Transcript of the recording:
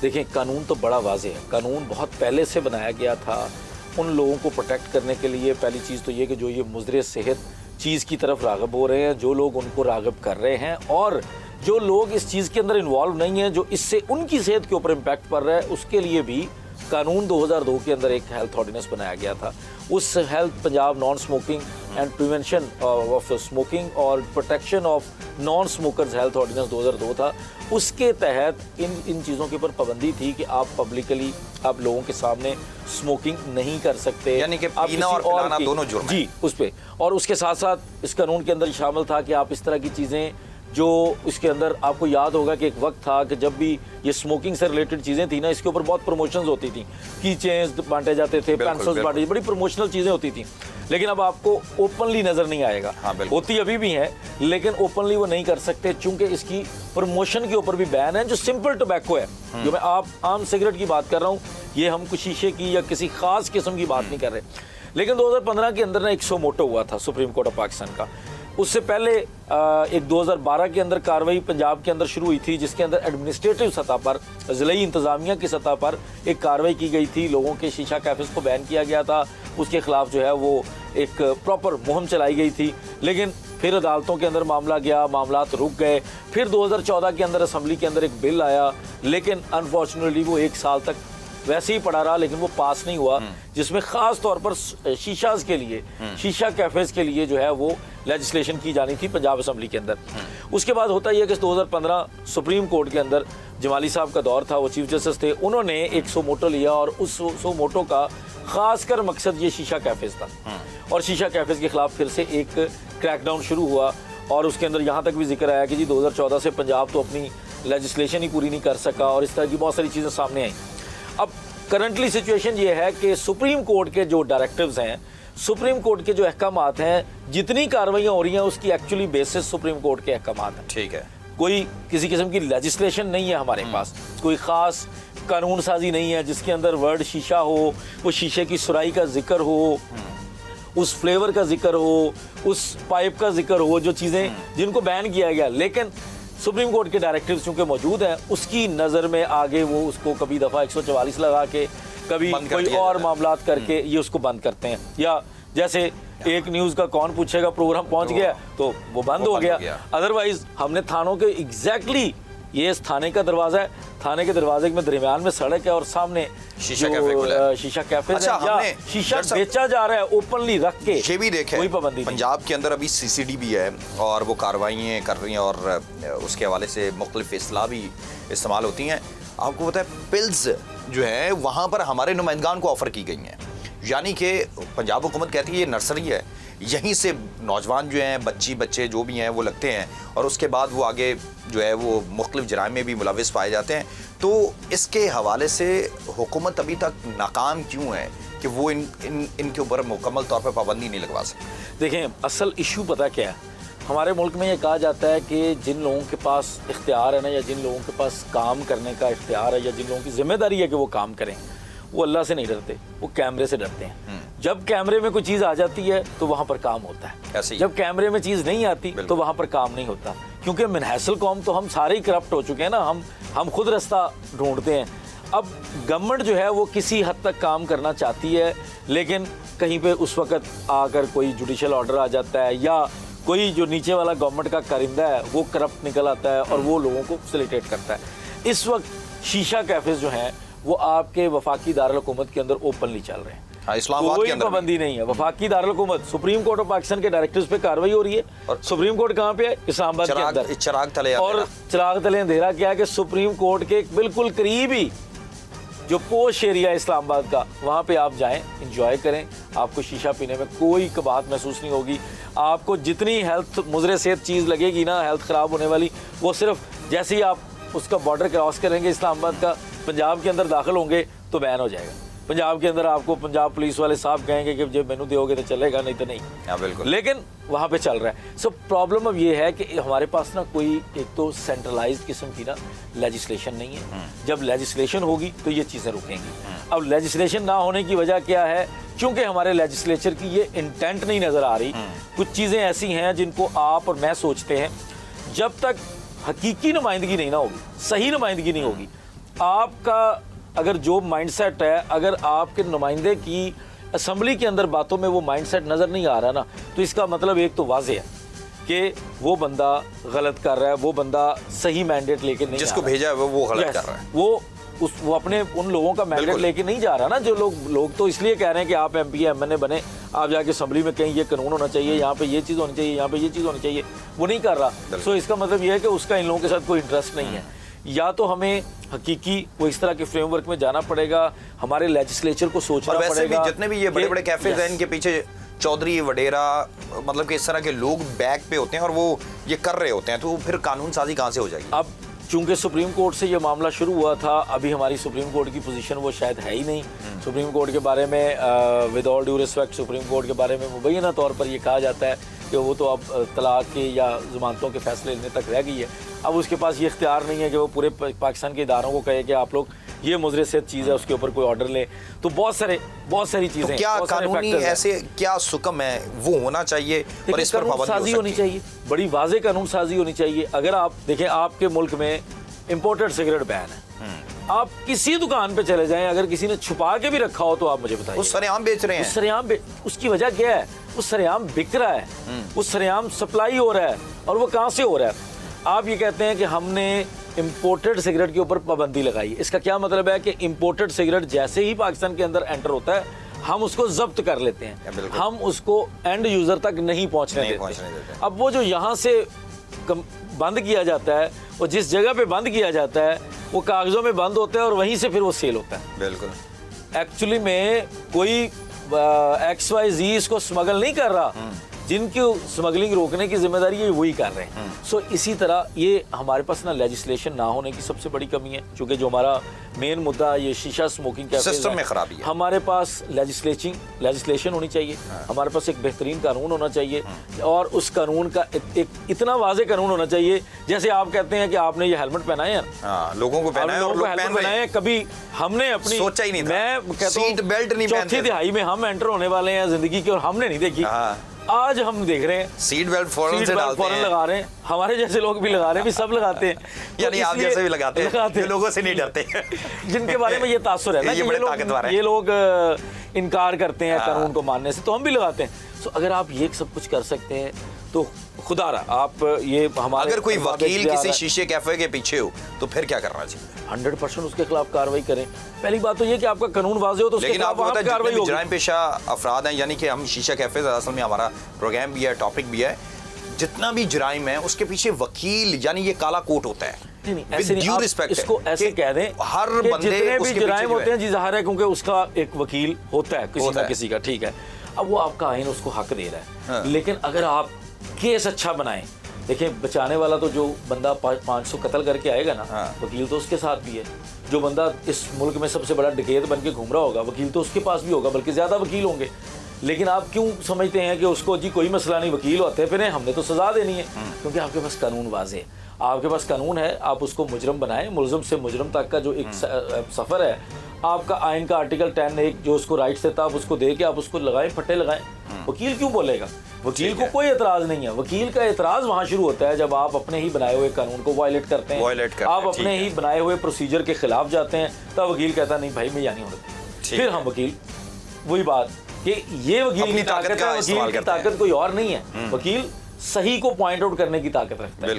देखें, कानून तो बड़ा वाज़ेह है, कानून बहुत पहले से बनाया गया था उन लोगों को प्रोटेक्ट करने के लिए। पहली चीज़ तो ये कि जो ये मुज़र सेहत चीज़ की तरफ राग़िब हो रहे हैं, जो लोग उनको राग़िब कर रहे हैं, और जो लोग इस चीज़ के अंदर इन्वॉल्व नहीं हैं, जो इससे उनकी सेहत के ऊपर इम्पैक्ट पड़ रहा है, उसके लिए भी कानून 2002 के अंदर एक हेल्थ ऑर्डिनेंस बनाया गया था। उस health Punjab non smoking and prevention of smoking और protection of non smokers health ordinance 2002 था। उसके तहत इन चीज़ों के ऊपर पाबंदी थी कि आप पब्लिकली, आप लोगों के सामने स्मोकिंग नहीं कर सकते, यानी कि पीना और पिलाना दोनों जुर्म है। जी, उस पे। और उसके साथ साथ इस कानून के अंदर शामिल था कि आप इस तरह की चीज़ें जो इसके अंदर, आपको याद होगा कि एक वक्त था कि जब भी ये स्मोकिंग से रिलेटेड चीज़ें थी ना, इसके ऊपर बहुत प्रमोशंस होती थी, की चेन्स बांटे जाते थे, पेंसिल्स बांटे, बड़ी प्रमोशनल चीज़ें होती थी। लेकिन अब आपको ओपनली नज़र नहीं आएगा। होती अभी भी है, लेकिन ओपनली वो नहीं कर सकते, चूंकि इसकी प्रमोशन के ऊपर भी बैन है। जो सिंपल टोबैको है, जो मैं आप आम सिगरेट की बात कर रहा हूँ, ये हम कुछ शीशे की या किसी खास किस्म की बात नहीं कर रहे। लेकिन 2015 के अंदर ना एक सो मोटो हुआ था सुप्रीम कोर्ट ऑफ पाकिस्तान का। उससे पहले एक 2012 के अंदर कार्रवाई पंजाब के अंदर शुरू हुई थी, जिसके अंदर एडमिनिस्ट्रेटिव सतह पर, ज़िलाई इंतज़ामिया की सतह पर एक कार्रवाई की गई थी। लोगों के शीशा कैफ़ेज़ को बैन किया गया था, उसके ख़िलाफ़ जो है वो एक प्रॉपर मुहिम चलाई गई थी। लेकिन फिर अदालतों के अंदर मामला गया, मामलात रुक गए। फिर 2014 के अंदर असम्बली के अंदर एक बिल आया, लेकिन अनफॉर्चुनेटली वो 1 साल तक वैसे ही पड़ा रहा, लेकिन वो पास नहीं हुआ, जिसमें ख़ास तौर पर शीशाज के लिए, शीशा कैफ़ेज़ के लिए जो है वो लेजिस्लेशन की जानी थी पंजाब असम्बली के अंदर। उसके बाद होता यह कि 2015 सुप्रीम कोर्ट के अंदर जमाली साहब का दौर था, वो चीफ जस्टिस थे, उन्होंने एक सो मोटो लिया, और उस सो मोटो का ख़ासकर मकसद ये शीशा कैफ़ेज़ था। और शीशा कैफ़ेज़ के ख़िलाफ़ फिर से एक क्रैकडाउन शुरू हुआ, और उसके अंदर यहाँ तक भी जिक्र आया कि जी 2014 से पंजाब तो अपनी लेजिस्लेशन ही पूरी नहीं कर सका, और इस तरह की बहुत सारी चीज़ें सामने आई। अब करंटली सिचुएशन ये है कि सुप्रीम कोर्ट के जो डायरेक्टिव्स हैं, सुप्रीम कोर्ट के जो अहकामात हैं, जितनी कार्रवाइयाँ हो रही हैं उसकी एक्चुअली बेसिस सुप्रीम कोर्ट के अहकामात हैं। ठीक है, कोई किसी किस्म की लेजिस्लेशन नहीं है हमारे पास, कोई ख़ास कानून साजी नहीं है जिसके अंदर वर्ड शीशा हो, वो शीशे की सुराई का जिक्र हो, उस फ्लेवर का जिक्र हो, उस पाइप का जिक्र हो, जो चीज़ें जिनको बैन किया गया। लेकिन सुप्रीम कोर्ट के डायरेक्टिव्स चूँकि मौजूद हैं, उसकी नज़र में आगे वो उसको कभी दफ़ा 144 लगा के, कभी कोई और मामलात करके ये उसको बंद करते हैं। या जैसे एक न्यूज़ का कौन पूछेगा प्रोग्राम पहुंच गया तो वो बंद हो गया। अदरवाइज हमने थानों के एग्जैक्टली, ये इस थाने का दरवाज़ा है, थाने के दरवाजे में दरमियान में सड़क है, और सामने शीशा कैफे है, शीशा बेचा जा रहा है ओपनली रख के, ये भी देखें, कोई पाबंदी पंजाब के अंदर अभी CCD भी है और वो कार्रवाइयाँ कर रही हैं, और उसके हवाले से मुख्तलिफ इस्लाह भी इस्तेमाल होती हैं। आपको पता है पिल्स जो है वहाँ पर हमारे नुमाइंदगान को ऑफ़र की गई हैं, यानी कि पंजाब हुकूमत कहती है ये नर्सरी है, यहीं से नौजवान जो हैं, बच्चे जो भी हैं वो लगते हैं, और उसके बाद वो आगे जो है वो मुख्तलिफ जराइम में भी मुलविस पाए जाते हैं। तो इसके हवाले से हुकूमत अभी तक नाकाम क्यों है कि वो इनके ऊपर मुकम्मल तौर पर पाबंदी नहीं लगवा सकती? देखें, असल इशू पता क्या है, हमारे मुल्क में ये कहा जाता है कि जिन लोगों के पास इख्तियार है ना, या जिन लोगों के पास काम करने का इख्तियार है, या जिन लोगों की जिम्मेदारी है कि वो काम करें, वो अल्लाह से नहीं डरते, वो कैमरे से डरते हैं। जब कैमरे में कोई चीज़ आ जाती है तो वहाँ पर काम होता है, जब कैमरे में चीज़ नहीं आती तो वहाँ पर काम नहीं होता। क्योंकि मिनहसल कौम तो हम सारे ही करप्ट हो चुके हैं ना, हम खुद रास्ता ढूंढते हैं। अब गवर्नमेंट जो है वो किसी हद तक काम करना चाहती है, लेकिन कहीं पे उस वक्त आकर कोई जुडिशल ऑर्डर आ जाता है, या कोई जो नीचे वाला गवर्नमेंट का कारिंदा है वो करप्ट निकल आता है और वो लोगों को फैसिलिटेट करता है। इस वक्त शीशा कैफेज जो हैं वो आपके वफाकी दारुल हुकूमत के अंदर ओपनली चल रहे हैं, कोई पाबंदी नहीं है। वफाकी दारुल हुकूमत, सुप्रीम कोर्ट ऑफ पाकिस्तान के डायरेक्टिव्स पे कार्रवाई हो रही है, और सुप्रीम कोर्ट कहाँ पे है? इस्लामाबाद के अंदर, चिराग तले अंधेरा क्या है कि सुप्रीम कोर्ट के बिल्कुल करीब ही जो पोश एरिया है इस्लामाबाद का, वहाँ पे आप जाएं, इंजॉय करें, आपको शीशा पीने में कोई कबाहत महसूस नहीं होगी। आपको जितनी हेल्थ मुज़र सेहत चीज़ लगेगी ना, हेल्थ ख़राब होने वाली, वो सिर्फ जैसे ही आप उसका बॉर्डर क्रॉस करेंगे इस्लामाबाद का, पंजाब के अंदर दाखिल होंगे तो बैन हो जाएगा। पंजाब के अंदर आपको पंजाब पुलिस वाले साहब कहेंगे कि जब मेनू दोगे तो चलेगा, नहीं तो नहीं। बिल्कुल। लेकिन वहाँ पे चल रहा है। सो प्रॉब्लम अब ये है कि हमारे पास ना कोई एक तो सेंट्रलाइज्ड किस्म की ना लेजिस्लेशन नहीं है। जब लेजिस्लेशन होगी तो ये चीज़ें रुकेंगी। अब लेजिस्लेशन ना होने की वजह क्या है? क्योंकि हमारे लेजिस्लेचर की ये इंटेंट नहीं नज़र आ रही। कुछ चीज़ें ऐसी हैं जिनको आप और मैं सोचते हैं, जब तक हकीकी नुमाइंदगी नहीं ना होगी, सही नुमाइंदगी नहीं होगी, आपका अगर जो माइंडसेट है, अगर आपके नुमाइंदे की असेंबली के अंदर बातों में वो माइंडसेट नज़र नहीं आ रहा ना, तो इसका मतलब एक तो वाज़े है कि वो बंदा गलत कर रहा है, वो बंदा सही मैंडेट लेके नहीं जिसको भेजा है वो गलत कर रहा है। वो अपने उन लोगों का मैंडेट लेके नहीं जा रहा ना। जो लोग तो इसलिए कह रहे हैं कि आप MP MNA बने, आप जाके असेंबली में कहीं ये कानून होना चाहिए, यहाँ पे ये चीज़ होनी चाहिए, यहाँ पे ये चीज़ होनी चाहिए, वो नहीं कर रहा। सो इसका मतलब ये है कि उसका इन लोगों के साथ कोई इंटरेस्ट नहीं है। या तो हमें हकीकी वो इस तरह के फ्रेमवर्क में जाना पड़ेगा, हमारे लेजिस्लेचर को सोचना और वैसे पड़ेगा। भी जितने भी ये बड़े बड़े कैफेज हैं, इनके पीछे चौधरी वडेरा मतलब कि इस तरह के लोग बैक पे होते हैं और वो ये कर रहे होते हैं, तो फिर कानून साजी कहाँ से हो जाएगी? अब चूंकि सुप्रीम कोर्ट से ये मामला शुरू हुआ था, अभी हमारी सुप्रीम कोर्ट की पोजीशन वो शायद है ही नहीं। सुप्रीम कोर्ट के बारे में with all due respect, supreme court के बारे में मुबैना तौर पर ये कहा जाता है कि वो तो अब तलाक के या ज़मानतों के फैसले लेने तक रह गई है। अब उसके पास ये इख्तियार नहीं है कि वो पूरे पाकिस्तान के इदारों को कहे कि आप लोग ये मुजरे से चीज़ है उसके ऊपर कोई ऑर्डर ले। तो बहुत सारी चीज़ें, तो क्या कानूनी ऐसे क्या सुकम है वो होना चाहिए और इस पर कानून साजी होनी चाहिए, बड़ी वाज़े कानून साजी होनी चाहिए। अगर आप देखें, आपके मुल्क में इम्पोर्टेड सिगरेट बैन है, आप किसी दुकान पे चले जाएं, अगर किसी ने छुपा के भी रखा हो तो आप मुझे बताइए। उस सरेआम बेच रहे हैं, उसकी वजह क्या है? उस सरेआम बिक रहा है, उस सरेआम सप्लाई हो रहा है, और वो कहाँ से हो रहा है? आप ये कहते हैं कि हमने इम्पोर्टेड सिगरेट के ऊपर पाबंदी लगाई। इसका क्या मतलब है कि इम्पोर्टेड सिगरेट जैसे ही पाकिस्तान के अंदर एंटर होता है, हम उसको जब्त कर लेते हैं, हम उसको एंड यूजर तक नहीं पहुंचने देते। अब वो जो यहाँ से बंद किया जाता है, वो जिस जगह पे बंद किया जाता है वो कागजों में बंद होता है और वहीं से फिर वो सेल होता है। बिल्कुल एक्चुअली में कोई XYZ इसको स्मगल नहीं कर रहा, जिनकी स्मगलिंग रोकने की जिम्मेदारी ये वही कर रहे हैं। सो इसी तरह ये हमारे पास ना लेजिस्लेशन ना होने की सबसे बड़ी कमी है, क्योंकि जो हमारा मेन मुद्दा ये शीशा स्मोकिंग का सिस्टम में खराबी है। हमारे पास लेजिस्लेशन होनी चाहिए, हमारे पास एक बेहतरीन कानून होना चाहिए, और उस कानून का एक इतना वाज़े कानून होना चाहिए। जैसे आप कहते हैं कि आपने ये हेलमेट पहनाया है, लोगों को पहनाया और लोग पहन रहे हैं, कभी हमने अपनी सोचा ही नहीं था। मैं कहता हूं सीट बेल्ट नहीं पहनते, चौथी तिहाई में हम एंटर होने वाले हैं जिंदगी की और हमने नहीं देखी। आज हम देख रहे हैं सीट बेल्ट फौरन से डालते हैं, लगा रहे हैं, हमारे जैसे लोग भी लगा रहे हैं, भी सब लगाते हैं। यानी आप जैसे भी लगाते हैं, लोगों से नहीं डरते, जिनके बारे में ये तासुर है ना, ये लोग इनकार करते हैं कानून को मानने से, तो हम भी लगाते हैं। तो अगर आप ये सब कुछ कर सकते हैं तो खुदा रहा आप ये हमारे, अगर कोई वकील किसी शीशे कैफे के पीछे हो तो फिर क्या करना चाहिए? 100% उसके खिलाफ कार्रवाई करें। पहली बात तो ये कि आपका कानून वाज़े हो तो उसके खिलाफ कार्रवाई होगी। जुर्म पेशा अफराद हैं, यानी कि हम शीशा कैफे असल में हमारा प्रोग्राम भी है, टॉपिक भी है, जितना भी जुराइम है उसके पीछे वकील यानी ये काला कोट होता है। नहीं, ऐसे नहीं, आप इसको ऐसे कह दें, हर बंदे जितने भी जुराइम होते हैं जी ज़ाहिर है क्योंकि उसका एक वकील होता है किसी ना किसी का, ठीक है। अब वो आपका आइन उसको हक दे रहा है, लेकिन अगर आप केस अच्छा बनाएं, देखिए बचाने वाला तो जो बंदा 500 कत्ल करके आएगा ना, वकील तो उसके साथ भी है। जो बंदा इस मुल्क में सबसे बड़ा डकैत बन के घूम रहा होगा, वकील तो उसके पास भी होगा, बल्कि ज़्यादा वकील होंगे। लेकिन आप क्यों समझते हैं कि उसको जी कोई मसला नहीं, वकील होते फिर हमने तो सज़ा देनी है? क्योंकि आपके पास कानून वाज़े है, आपके पास कानून है, आप उसको मुजरम बनाएं। मुलज़म से मुजरम तक का जो एक सफ़र है, आपका आइन का आर्टिकल 10(1) जो उसको राइट्स देता है, आप उसको दे के आप उसको लगाएं, फट्टे लगाएं। वकील क्यों बोलेगा? वकील को कोई एतराज़ नहीं है। वकील का एतराज़ वहाँ शुरू होता है जब आप अपने ही बनाए हुए कानून को वायलेट करते हैं, आप अपने ही बनाए हुए प्रोसीजर के खिलाफ जाते हैं, तब वकील कहता नहीं भाई मैं यहाँ नहीं होता। फिर हम वकील, वही बात कि ये वकील की ताकत है, वकील की ताकत कोई और नहीं है। वकील सही को पॉइंट आउट करने की ताकत रखता है।